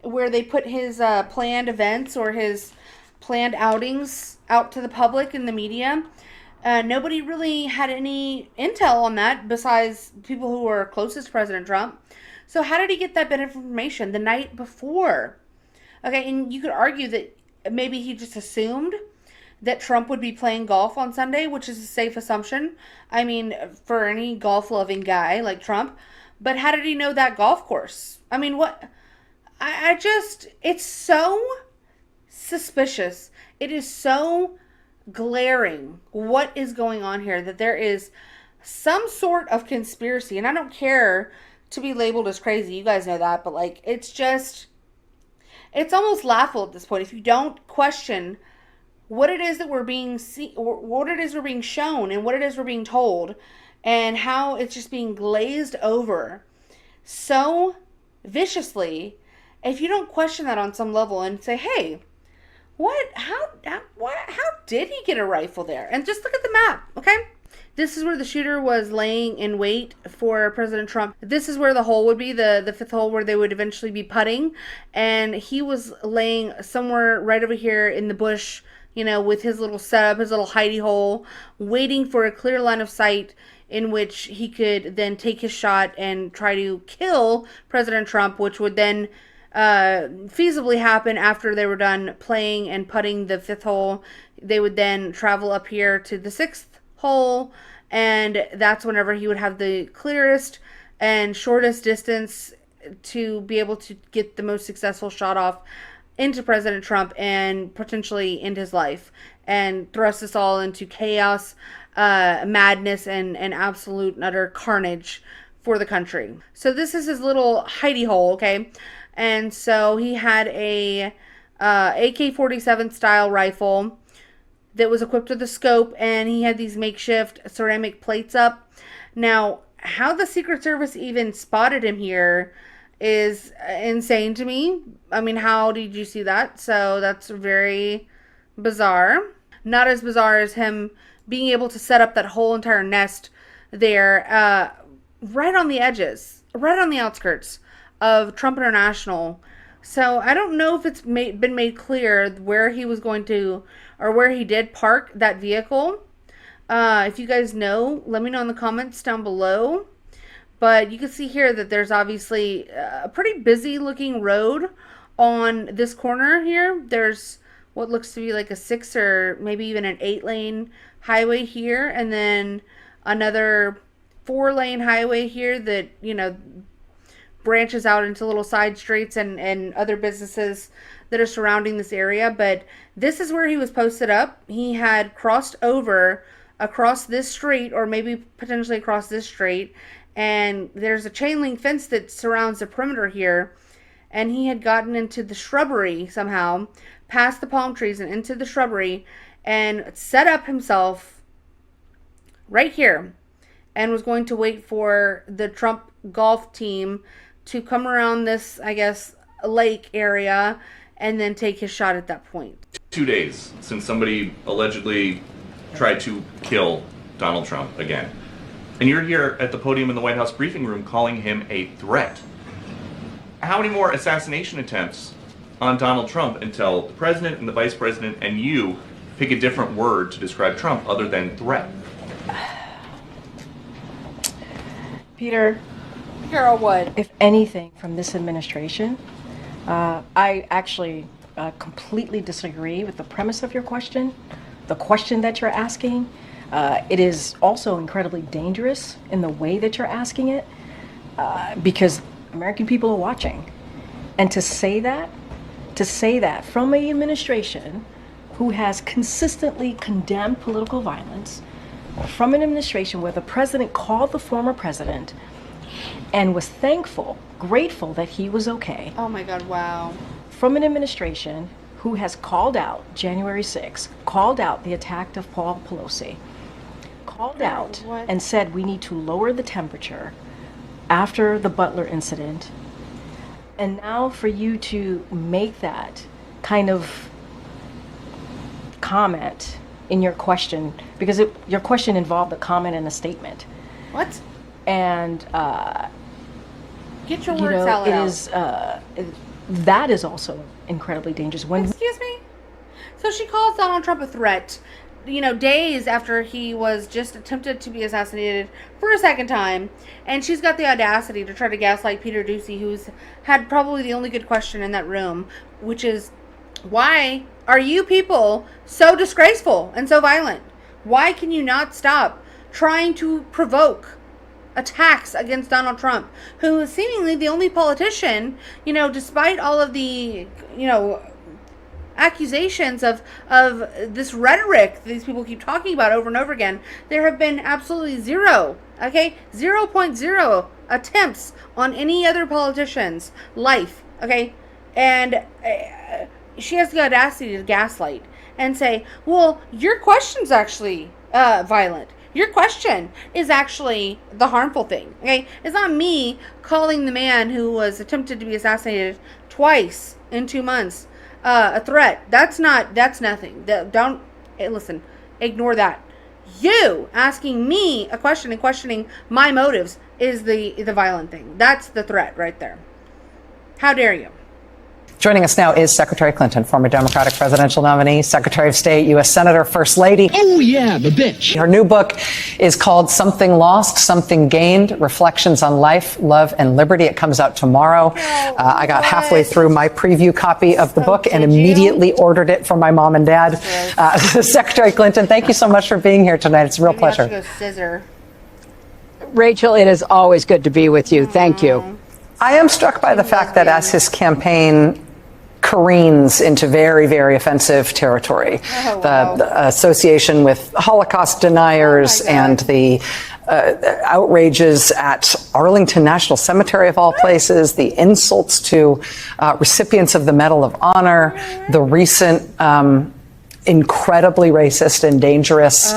[SPEAKER 3] where they put his planned events or his planned outings out to the public and the media. Nobody really had any intel on that besides people who were closest to President Trump. So how did he get that bit of information the night before? Okay, and you could argue that maybe he just assumed that Trump would be playing golf on Sunday, which is a safe assumption. I mean, for any golf-loving guy like Trump. But how did he know that golf course? I mean, what? It's so suspicious. It is so glaring what is going on here, that there is some sort of conspiracy. And I don't care to be labeled as crazy. You guys know that. But, like, it's almost laughable at this point if you don't question what it is that we're being what it is we're being shown and what it is we're being told, and how it's just being glazed over so viciously. If you don't question that on some level and say, hey, how did he get a rifle there? And just look at the map, okay? This is where the shooter was laying in wait for President Trump. This is where the hole would be, the fifth hole where they would eventually be putting. And he was laying somewhere right over here in the bush, you know, with his little setup, his little hidey hole, waiting for a clear line of sight in which he could then take his shot and try to kill President Trump, which would then feasibly happen after they were done playing and putting the 5th hole. They would then travel up here to the 6th hole, and that's whenever he would have the clearest and shortest distance to be able to get the most successful shot off into President Trump and potentially end his life and thrust us all into chaos, madness, and absolute and utter carnage for the country. So this is his little hidey hole, okay? And so he had a AK-47 style rifle that was equipped with a scope, and he had these makeshift ceramic plates up. Now, how the Secret Service even spotted him here is insane to me. I mean, how did you see that? So that's very bizarre. Not as bizarre as him being able to set up that whole entire nest there, right on the edges, right on the outskirts of Trump International. So I don't know if it's been made clear where he was going to, or where he did park that vehicle. If you guys know, let me know in the comments down below. But you can see here that there's obviously a pretty busy looking road on this corner here. There's what looks to be like a 6 or maybe even an 8-lane highway here, and then another 4-lane highway here that, you know, branches out into little side streets and other businesses that are surrounding this area. But this is where he was posted up. He had crossed over across this street, or maybe potentially across this street, and there's a chain link fence that surrounds the perimeter here, and he had gotten into the shrubbery somehow, past the palm trees and into the shrubbery, and set up himself right here, and was going to wait for the Trump golf team to come around this, I guess, lake area, and then take his shot at that point.
[SPEAKER 5] 2 days since somebody allegedly tried to kill Donald Trump again. And you're here at the podium in the White House briefing room calling him a threat. How many more assassination attempts on Donald Trump until the president and the vice president and you pick a different word to describe Trump other than threat?
[SPEAKER 6] Peter,
[SPEAKER 3] Girl, what?
[SPEAKER 6] If anything from this administration, I actually completely disagree with the premise of your question, the question that you're asking. It is also incredibly dangerous in the way that you're asking it, because American people are watching. And to say that from an administration who has consistently condemned political violence, from an administration where the president called the former president and was thankful, grateful that he was okay.
[SPEAKER 3] Oh my God, wow.
[SPEAKER 6] From an administration who has called out January 6th, called out the attack of Paul Pelosi, called out and said we need to lower the temperature after the Butler incident. And now for you to make that kind of comment in your question, because your question involved a comment and a statement.
[SPEAKER 3] What?
[SPEAKER 6] And
[SPEAKER 3] get your word salad out.
[SPEAKER 6] It is that is also incredibly dangerous.
[SPEAKER 3] Excuse me? So she calls Donald Trump a threat, you know, days after he was just attempted to be assassinated for a second time, and she's got the audacity to try to gaslight Peter Doocy, who's had probably the only good question in that room, which is, why are you people so disgraceful and so violent? Why can you not stop trying to provoke attacks against Donald Trump, who is seemingly the only politician, you know, despite all of the, you know, accusations of this rhetoric these people keep talking about over and over again. There have been absolutely zero, okay, 0.0 attempts on any other politician's life, okay, and she has the audacity to gaslight and say, well, your question's actually violent. Your question is actually the harmful thing, okay? It's not me calling the man who was attempted to be assassinated twice in 2 months a threat. That's nothing. Don't listen. Ignore that. You asking me a question and questioning my motives is the violent thing. That's the threat right there. How dare you?
[SPEAKER 7] Joining us now is Secretary Clinton, former Democratic presidential nominee, Secretary of State, U.S. Senator, First Lady.
[SPEAKER 32] Oh, yeah, the bitch.
[SPEAKER 7] Her new book is called Something Lost, Something Gained, Reflections on Life, Love, and Liberty. It comes out tomorrow. I got halfway through my preview copy of the book and immediately ordered it for my mom and dad. Secretary Clinton, thank you so much for being here tonight. It's a real pleasure.
[SPEAKER 3] Go scissor.
[SPEAKER 8] Rachel, it is always good to be with you. Thank you.
[SPEAKER 7] I am struck by the fact that as his campaign careens into very, very offensive territory, the association with Holocaust deniers and the outrages at Arlington National Cemetery, of all places, the insults to recipients of the Medal of Honor, the recent incredibly racist and dangerous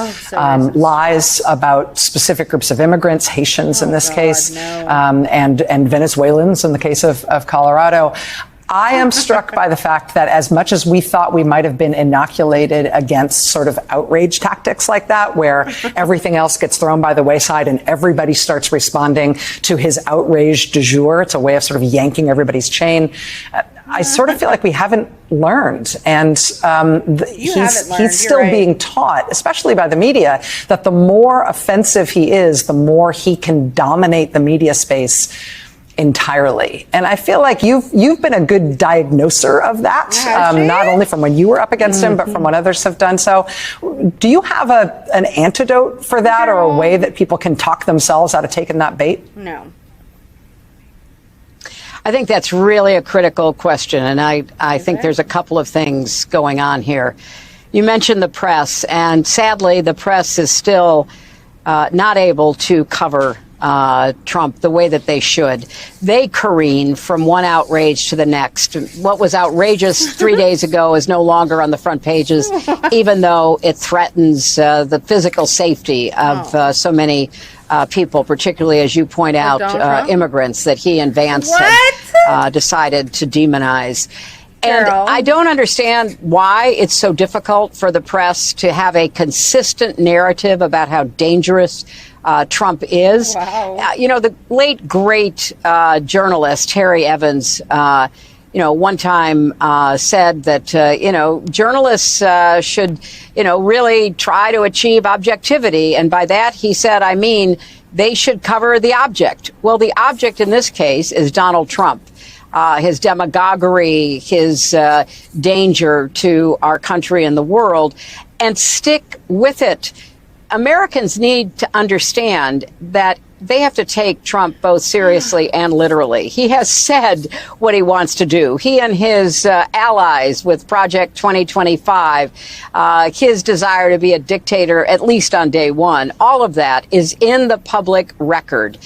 [SPEAKER 7] lies about specific groups of immigrants, Haitians in this case, and Venezuelans in the case of Colorado. I am struck by the fact that as much as we thought we might have been inoculated against sort of outrage tactics like that, where everything else gets thrown by the wayside and everybody starts responding to his outrage du jour, it's a way of sort of yanking everybody's chain. I sort of feel like we haven't learned, and he's still being taught, especially by the media, that the more offensive he is, the more he can dominate the media space entirely. And I feel like you've been a good diagnoser of that, not only from when you were up against him, but from when others have done so. Do you have an antidote for that, or a way that people can talk themselves out of taking that bait?
[SPEAKER 3] No.
[SPEAKER 8] I think that's really a critical question, and I think there's a couple of things going on here. You mentioned the press, and sadly, the press is still not able to cover Trump the way that they should. They careen from one outrage to the next. What was outrageous 3 days ago is no longer on the front pages, even though it threatens the physical safety of so many people, particularly, as you point out, immigrants that he and Vance have decided to demonize. And I don't understand why it's so difficult for the press to have a consistent narrative about how dangerous Trump is. The late, great journalist Harry Evans, one time said that, journalists should, really try to achieve objectivity. And by that, he said, I mean, they should cover the object. Well, the object in this case is Donald Trump. His demagoguery, his danger to our country and the world, and stick with it. Americans need to understand that they have to take Trump both seriously and literally. He has said what he wants to do. He and his allies with Project 2025, his desire to be a dictator, at least on day one, all of that is in the public record.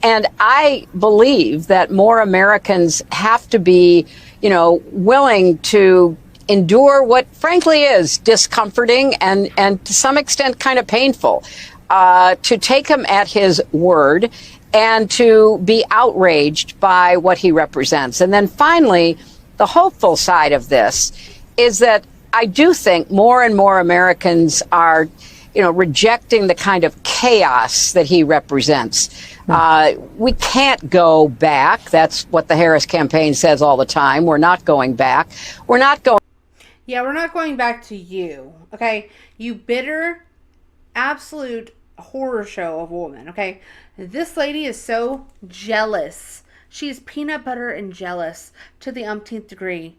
[SPEAKER 8] And I believe that more Americans have to be, willing to endure what frankly is discomforting and to some extent kind of painful, to take him at his word and to be outraged by what he represents. And then finally, the hopeful side of this is that I do think more and more Americans are, rejecting the kind of chaos that he represents. We can't go back. That's what the Harris campaign says all the time. We're not going back. We're not going.
[SPEAKER 3] Yeah, we're not going back to you, okay? You bitter, absolute horror show of woman, okay? This lady is so jealous. She is peanut butter and jealous to the umpteenth degree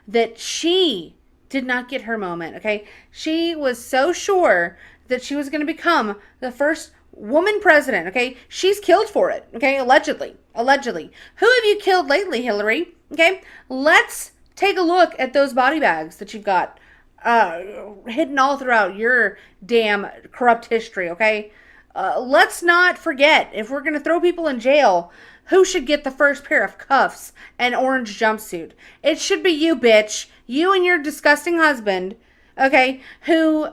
[SPEAKER 3] that she did not get her moment, okay? She was so sure that she was going to become the first woman president, okay? She's killed for it, okay? Allegedly. Who have you killed lately, Hillary? Okay? Let's take a look at those body bags that you've got hidden all throughout your damn corrupt history, okay? Let's not forget, if we're going to throw people in jail, who should get the first pair of cuffs and orange jumpsuit? It should be you, bitch. You and your disgusting husband, okay, who...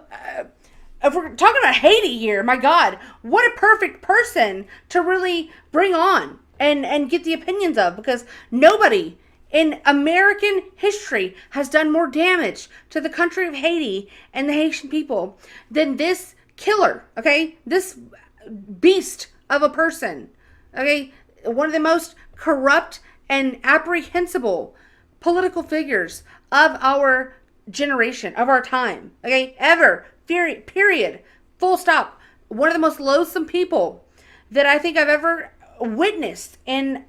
[SPEAKER 3] if we're talking about Haiti here, my God, what a perfect person to really bring on and get the opinions of, because nobody in American history has done more damage to the country of Haiti and the Haitian people than this killer, okay? This beast of a person, okay? One of the most corrupt and apprehensible political figures of our generation, of our time, okay, ever, period, full stop. One of the most loathsome people that I think I've ever witnessed in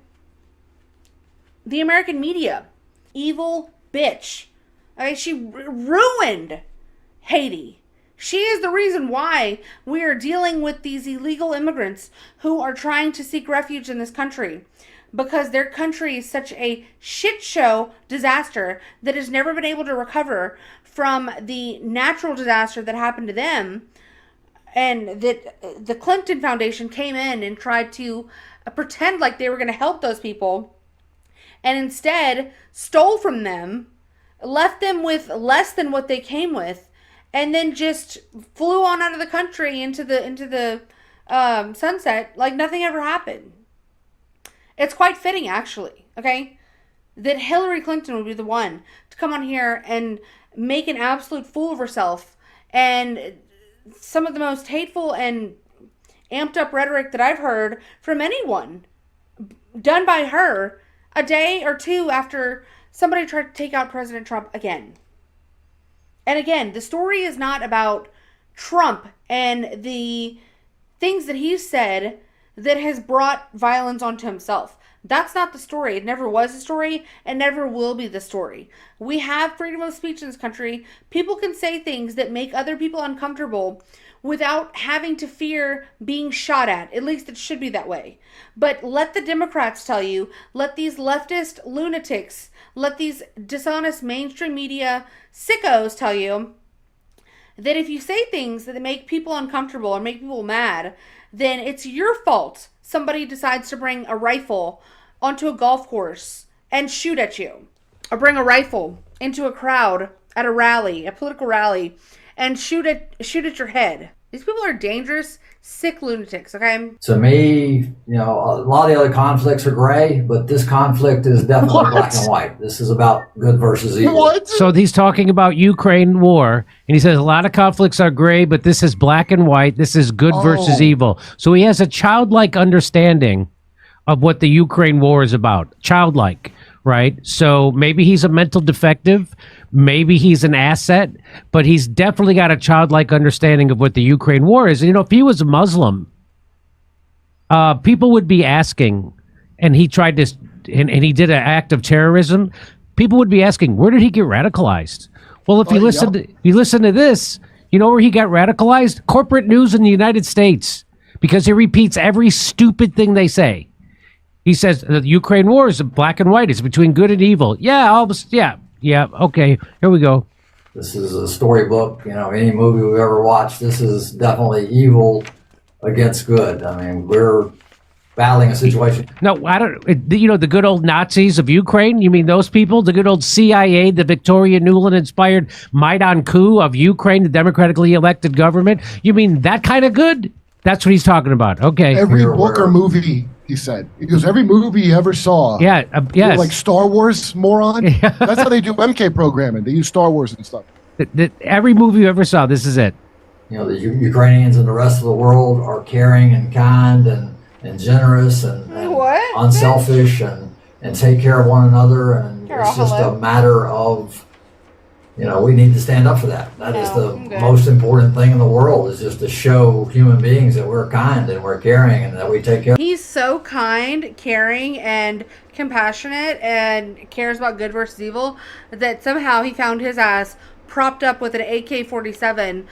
[SPEAKER 3] the American media. Evil bitch. Okay, she ruined Haiti. She is the reason why we are dealing with these illegal immigrants who are trying to seek refuge in this country, because their country is such a shit show disaster that has never been able to recover from the natural disaster that happened to them, and that the Clinton Foundation came in and tried to pretend like they were going to help those people, and instead stole from them, left them with less than what they came with, and then just flew on out of the country into the sunset like nothing ever happened. It's quite fitting, actually, okay, that Hillary Clinton would be the one to come on here and make an absolute fool of herself, and some of the most hateful and amped up rhetoric that I've heard from anyone done by her a day or two after somebody tried to take out President Trump again. And again, the story is not about Trump and the things that he said that has brought violence onto himself. That's not the story. It never was the story and never will be the story. We have freedom of speech in this country. People can say things that make other people uncomfortable without having to fear being shot at. At least it should be that way. But let the Democrats tell you, let these leftist lunatics, let these dishonest mainstream media sickos tell you that if you say things that make people uncomfortable or make people mad, then it's your fault somebody decides to bring a rifle onto a golf course and shoot at you. Or bring a rifle into a crowd at a rally, a political rally, and shoot at your head. These people are dangerous, sick lunatics, okay?
[SPEAKER 9] To me, a lot of the other conflicts are gray, but this conflict is definitely black and white. This is about good versus evil.
[SPEAKER 10] What? So he's talking about Ukraine war, and he says a lot of conflicts are gray, but this is black and white. This is good versus evil. So he has a childlike understanding of what the Ukraine war is about. Childlike, right? So maybe he's a mental defective. Maybe he's an asset, but he's definitely got a childlike understanding of what the Ukraine war is. If he was a Muslim, people would be asking, and he tried to, and he did an act of terrorism. People would be asking, where did he get radicalized? Well, if you listen to this, you know where he got radicalized? Corporate news in the United States, because he repeats every stupid thing they say. He says the Ukraine war is black and white. It's between good and evil. Yeah, okay, here we go.
[SPEAKER 9] This is a storybook. Any movie we've ever watched, this is definitely evil against good. I mean, we're battling a situation.
[SPEAKER 10] No, I don't. The good old Nazis of Ukraine? You mean those people? The good old CIA, the Victoria Nuland-inspired Maidan coup of Ukraine, the democratically elected government? You mean that kind of good? That's what he's talking about. Okay.
[SPEAKER 12] Every book or movie, he said. He goes, every movie you ever saw.
[SPEAKER 10] Yeah, yes.
[SPEAKER 12] Like Star Wars, moron. That's how they do MK programming. They use Star Wars and stuff.
[SPEAKER 10] Every movie you ever saw, this is it.
[SPEAKER 9] The Ukrainians and the rest of the world are caring and kind and generous and unselfish and take care of one another. And it's just a matter of, we need to stand up for that. That is the most important thing in the world, is just to show human beings that we're kind and we're caring and that we take care.
[SPEAKER 3] He's so kind, caring, and compassionate and cares about good versus evil that somehow he found his ass propped up with an AK-47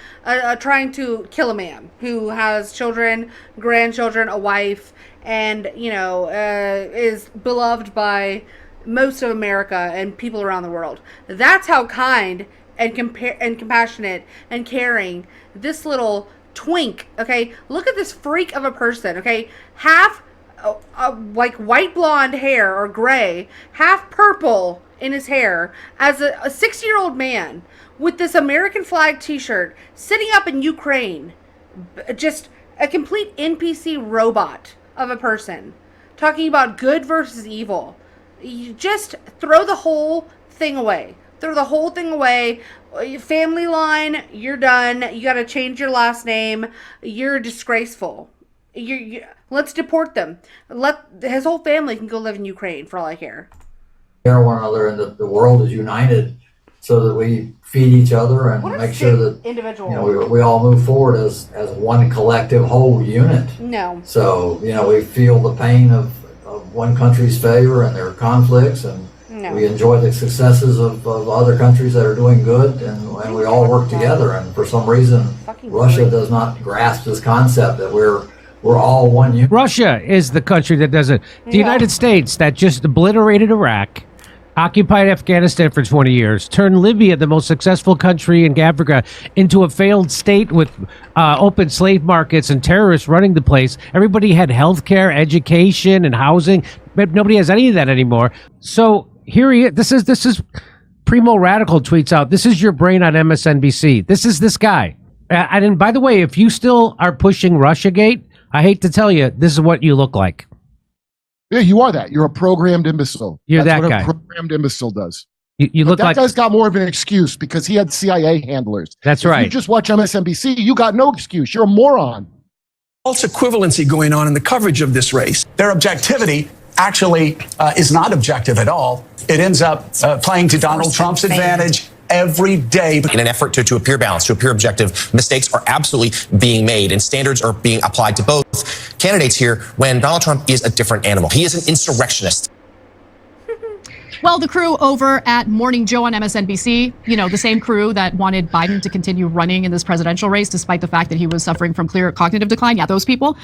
[SPEAKER 3] trying to kill a man who has children, grandchildren, a wife, and, is beloved by most of America and people around the world. That's how kind and compassionate and caring this little twink, okay? Look at this freak of a person, okay? Half like white blonde hair or gray, half purple in his hair, as a 60-year-old man with this American flag t-shirt sitting up in Ukraine. Just a complete NPC robot of a person talking about good versus evil. You just throw the whole thing away. Throw the whole thing away. Family line, you're done. You got to change your last name. You're disgraceful. Let's deport them. His whole family can go live in Ukraine for all I care.
[SPEAKER 9] care one another and that the world is united so that we feed each other and make sure that we all move forward as one collective whole unit.
[SPEAKER 3] No.
[SPEAKER 9] So, we feel the pain of one country's failure and their conflicts, and we enjoy the successes of other countries that are doing good, and we all work together. And for some reason, Russia does not grasp this concept that we're all one unit.
[SPEAKER 10] Russia is the country that does it. The United States that just obliterated Iraq, occupied Afghanistan for 20 years, turned Libya, the most successful country in Africa, into a failed state with open slave markets and terrorists running the place. Everybody had health care, education, and housing. But nobody has any of that anymore. So here he is. This is Primo Radical tweets out, "This is your brain on MSNBC." This is this guy. And by the way, if you still are pushing Russiagate, I hate to tell you, this is what you look like.
[SPEAKER 12] Yeah, you are that. You're a programmed imbecile.
[SPEAKER 10] You're
[SPEAKER 12] That's
[SPEAKER 10] that
[SPEAKER 12] what
[SPEAKER 10] guy.
[SPEAKER 12] A programmed imbecile does.
[SPEAKER 10] You look like
[SPEAKER 12] that guy's got more of an excuse because he had CIA handlers.
[SPEAKER 10] That's
[SPEAKER 12] If
[SPEAKER 10] right.
[SPEAKER 12] you just watch MSNBC, you got no excuse. You're a moron.
[SPEAKER 11] False equivalency going on in the coverage of this race. Their objectivity actually is not objective at all. It ends up playing to Donald Trump's advantage every day.
[SPEAKER 13] In an effort to appear balanced, to appear objective, mistakes are absolutely being made and standards are being applied to both candidates here when Donald Trump is a different animal. He is an insurrectionist.
[SPEAKER 15] Well, the crew over at Morning Joe on MSNBC, the same crew that wanted Biden to continue running in this presidential race despite the fact that he was suffering from clear cognitive decline. Yeah, those people,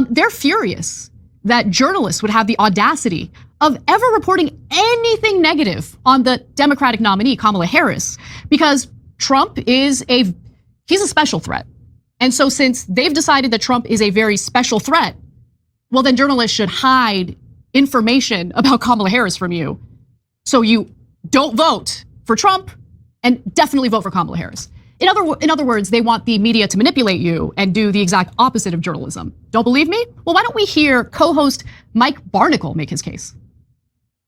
[SPEAKER 15] they're furious that journalists would have the audacity of ever reporting anything negative on the Democratic nominee, Kamala Harris, because Trump he's a special threat. And so since they've decided that Trump is a very special threat, well, then journalists should hide information about Kamala Harris from you. So you don't vote for Trump and definitely vote for Kamala Harris. In other words, they want the media to manipulate you and do the exact opposite of journalism. Don't believe me? Well, why don't we hear co-host Mike Barnicle make his case?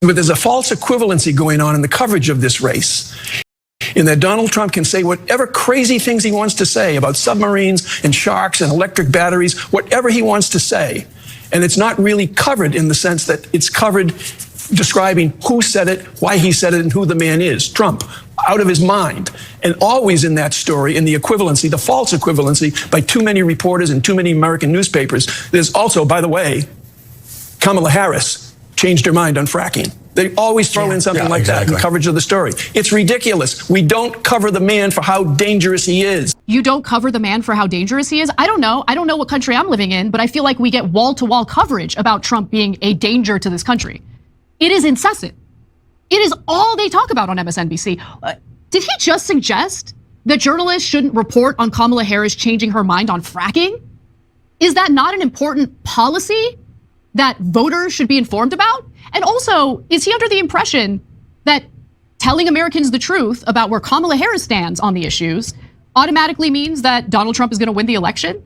[SPEAKER 11] But there's a false equivalency going on in the coverage of this race, in that Donald Trump can say whatever crazy things he wants to say about submarines and sharks and electric batteries, whatever he wants to say. And it's not really covered in the sense that it's covered describing who said it, why he said it, and who the man is, Trump, out of his mind. And always in that story, in the equivalency, the false equivalency by too many reporters and too many American newspapers, there's also, by the way, Kamala Harris changed her mind on fracking. They always throw in something like that in coverage of the story. It's ridiculous. We don't cover the man for how dangerous he is.
[SPEAKER 15] You don't cover the man for how dangerous he is? I don't know. I don't know what country I'm living in, but I feel like we get wall-to-wall coverage about Trump being a danger to this country. It is incessant. It is all they talk about on MSNBC. Did he just suggest that journalists shouldn't report on Kamala Harris changing her mind on fracking? Is that not an important policy that voters should be informed about? And also, is he under the impression that telling Americans the truth about where Kamala Harris stands on the issues automatically means that Donald Trump is going to win the election?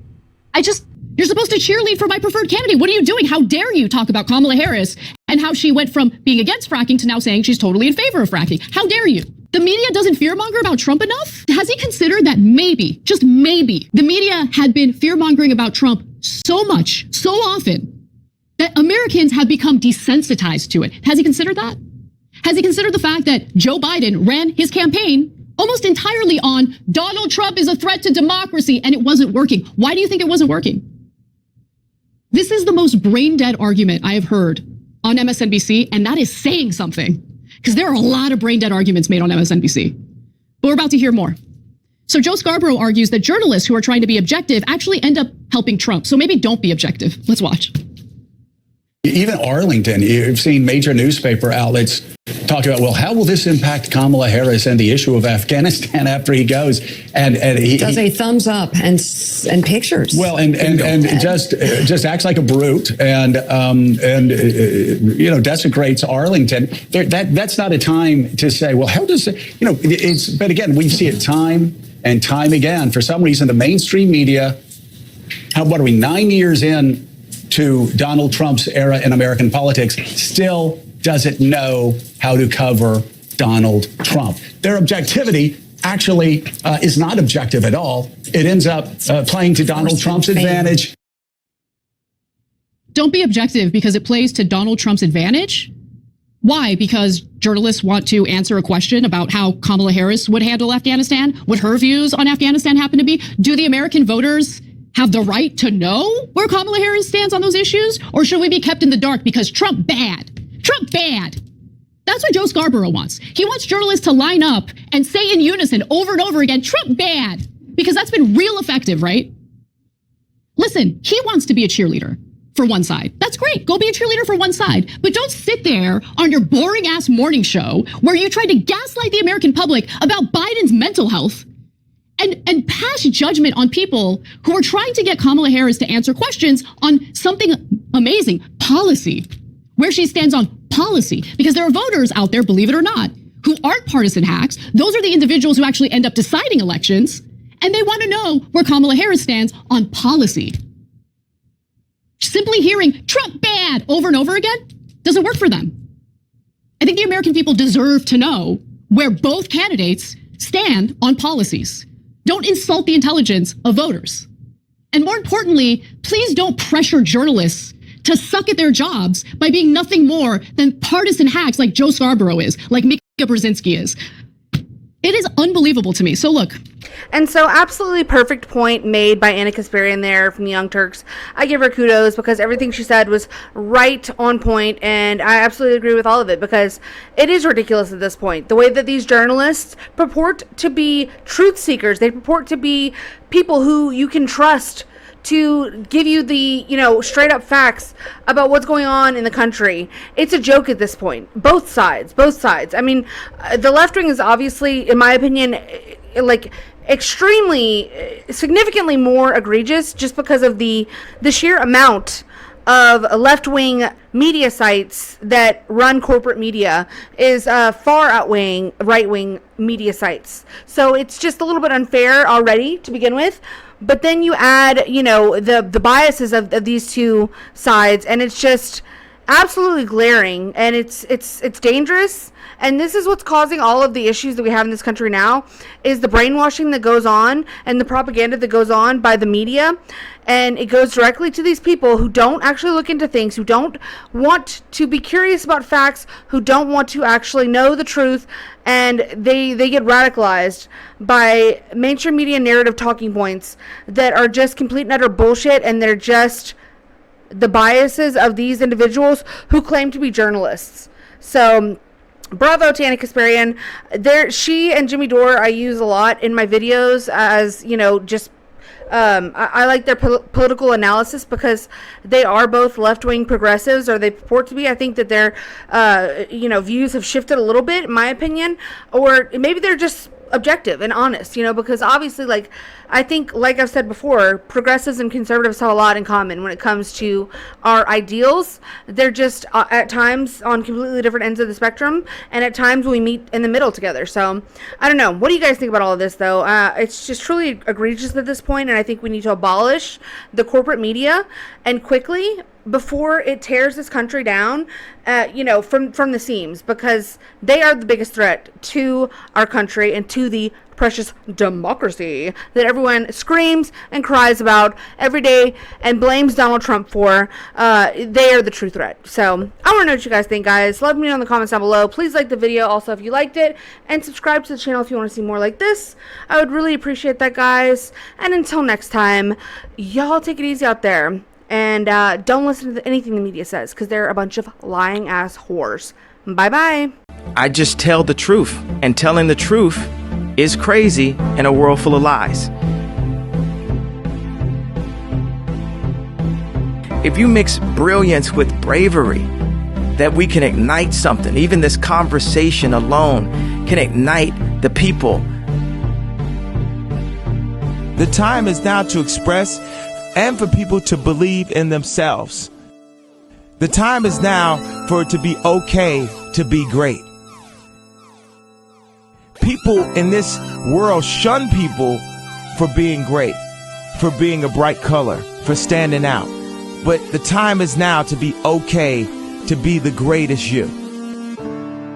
[SPEAKER 15] You're supposed to cheerlead for my preferred candidate. What are you doing? How dare you talk about Kamala Harris and how she went from being against fracking to now saying she's totally in favor of fracking? How dare you? The media doesn't fearmonger about Trump enough? Has he considered that maybe, just maybe, the media had been fearmongering about Trump so much, so often, that Americans have become desensitized to it? Has he considered that? Has he considered the fact that Joe Biden ran his campaign almost entirely on Donald Trump is a threat to democracy and it wasn't working? Why do you think it wasn't working? This is the most brain-dead argument I have heard on MSNBC, and that is saying something, because there are a lot of brain-dead arguments made on MSNBC. But we're about to hear more. So Joe Scarborough argues that journalists who are trying to be objective actually end up helping Trump. So maybe don't be objective. Let's watch.
[SPEAKER 16] Even Arlington, you've seen major newspaper outlets talk about, well, how will this impact Kamala Harris and the issue of Afghanistan after he goes? And he
[SPEAKER 17] does a thumbs up and pictures.
[SPEAKER 16] Well, and just acts like a brute and desecrates Arlington. That's not a time to say, well, how does it, but again, we see it time and time again. For some reason, the mainstream media, what are we, 9 years in to Donald Trump's era in American politics, still doesn't know how to cover Donald Trump. Their objectivity actually is not objective at all. It ends up playing to Donald Trump's advantage.
[SPEAKER 15] Don't be objective because it plays to Donald Trump's advantage? Why? Because journalists want to answer a question about how Kamala Harris would handle Afghanistan, what her views on Afghanistan happen to be. Do the American voters have the right to know where Kamala Harris stands on those issues? Or should we be kept in the dark because Trump bad? Trump bad. That's what Joe Scarborough wants. He wants journalists to line up and say in unison over and over again, Trump bad, because that's been real effective, right? Listen, he wants to be a cheerleader for one side. That's great. Go be a cheerleader for one side. But don't sit there on your boring ass morning show where you try to gaslight the American public about Biden's mental health and pass judgment on people who are trying to get Kamala Harris to answer questions on something amazing, policy, where she stands on policy. Because there are voters out there, believe it or not, who aren't partisan hacks. Those are the individuals who actually end up deciding elections, and they want to know where Kamala Harris stands on policy. Simply hearing Trump bad over and over again doesn't work for them. I think the American people deserve to know where both candidates stand on policies. Don't insult the intelligence of voters. And more importantly, please don't pressure journalists to suck at their jobs by being nothing more than partisan hacks like Joe Scarborough is, like Mika Brzezinski is. It is unbelievable to me. So look.
[SPEAKER 3] And so absolutely perfect point made by Anna Kasparian there from the Young Turks. I give her kudos because everything she said was right on point, and I absolutely agree with all of it because it is ridiculous at this point. The way that these journalists purport to be truth seekers, they purport to be people who you can trust to give you the, straight up facts about what's going on in the country. It's a joke at this point. Both sides. I mean, the left wing is obviously, in my opinion, extremely, significantly more egregious just because of the sheer amount of left-wing media sites that run corporate media is far outweighing right-wing media sites. So it's just a little bit unfair already to begin with. But then you add, the biases of these two sides, and it's just absolutely glaring, and it's dangerous. And this is what's causing all of the issues that we have in this country now, is the brainwashing that goes on and the propaganda that goes on by the media. And it goes directly to these people who don't actually look into things, who don't want to be curious about facts, who don't want to actually know the truth, and they get radicalized by mainstream media narrative talking points that are just complete and utter bullshit, and they're just the biases of these individuals who claim to be journalists. So bravo to Anna Kasparian. She and Jimmy Dore I use a lot in my videos as, just I like their political analysis because they are both left-wing progressives, or they purport to be. I think that their, views have shifted a little bit, in my opinion, or maybe they're just objective and honest, because obviously, I think, like I've said before, progressives and conservatives have a lot in common when it comes to our ideals. They're just at times on completely different ends of the spectrum, and at times we meet in the middle together. So I don't know. What do you guys think about all of this, though? It's just truly egregious at this point, and I think we need to abolish the corporate media, and quickly, before it tears this country down, from the seams, because they are the biggest threat to our country and to the precious democracy that everyone screams and cries about every day and blames Donald Trump for. They are the true threat. So I want to know what you guys think, guys. Let me know in the comments down below. Please like the video also if you liked it, and subscribe to the channel if you want to see more like this. I would really appreciate that, guys. And until next time, y'all take it easy out there. And don't listen to anything the media says, because they're a bunch of lying ass whores. Bye-bye.
[SPEAKER 18] I just tell the truth, and telling the truth is crazy in a world full of lies. If you mix brilliance with bravery, that we can ignite something. Even this conversation alone can ignite the people.
[SPEAKER 19] The time is now to express and for people to believe in themselves. The time is now for it to be okay to be great. People in this world shun people for being great, for being a bright color, for standing out. But the time is now to be okay to be the greatest you.